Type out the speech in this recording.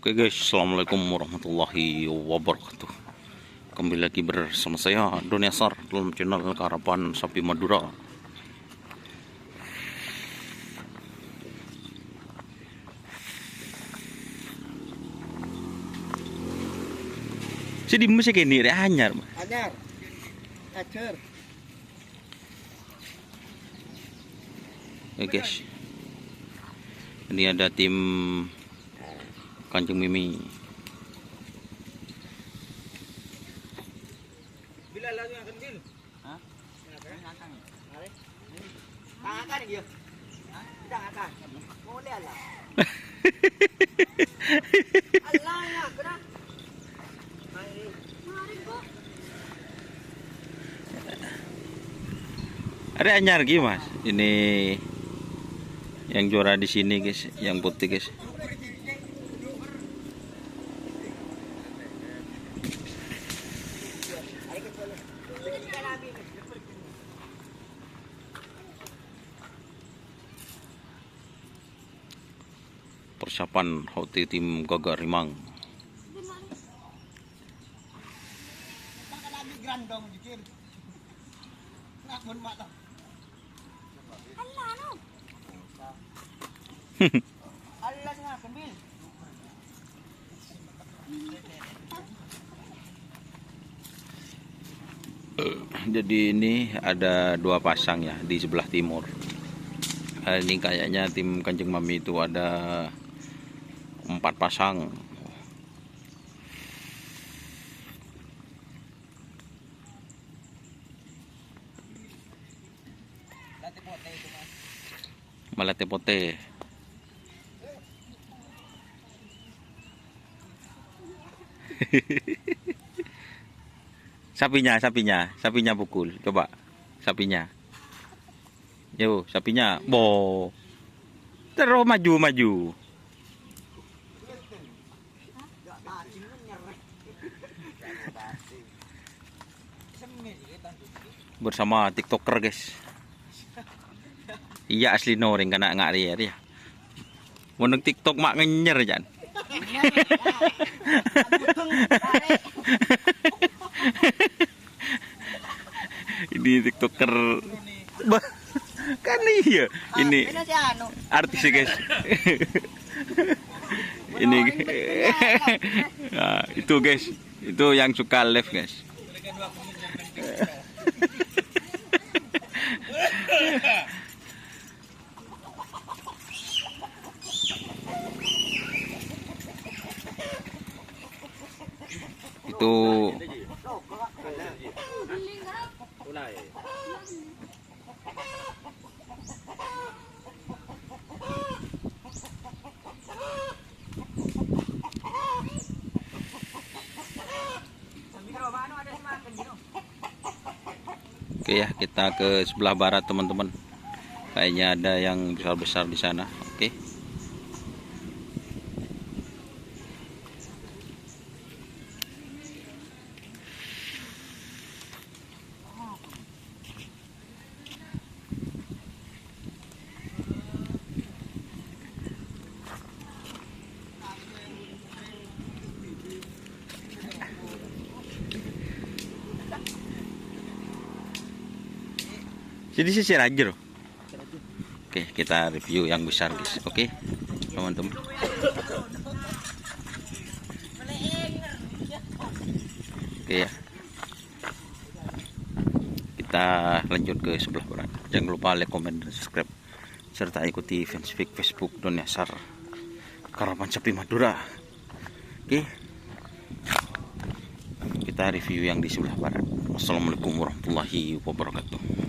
Oke guys, assalamualaikum warahmatullahi wabarakatuh. Kembali lagi bersama saya Doni Asar dalam channel Karapan Sapi Madura. Jadi mesti kini anyar. Anyar. Ajar. Oke guys, ini ada tim Kanjeng Mimi. Bila lagi akan bil? Hah? Akan. Mari. Akan dia. Hah? Tidak akan. Boleh lah. Allah ya, kena. Mari. Mari, Bu. Ada anyar lagi mas. Ini yang juara di sini guys, yang putih guys. Persiapan hoti tim Gagak Rimang. Allah sangat kembil. Jadi ini ada dua pasang ya di sebelah timur. Ini kayaknya tim Kanjeng Mami itu ada 4 pasang. Malate pote. Sapinya pukul. Coba sapinya. Yo, sapinya. Bo. Terus maju. Bersama TikToker guys. Iya asli noring kena ngak dia. Meneng TikTok mak ngenyer jan. Ini TikToker kan iya ini artis guys. Ini nah, itu guys, itu yang suka live guys. Itu oke ya, kita ke sebelah barat teman-teman. Kayaknya ada yang besar-besar di sana. Oke. Jadi sisir aja loh. Oke, kita review yang besar guys. Oke, teman-teman. Oke ya. Kita lanjut ke sebelah barat. Jangan lupa like, komen, dan subscribe, serta ikuti fanspage Facebook Doni Asar Karapan Sapi Madura. Oke. Kita review yang di sebelah barat. Wassalamualaikum warahmatullahi wabarakatuh.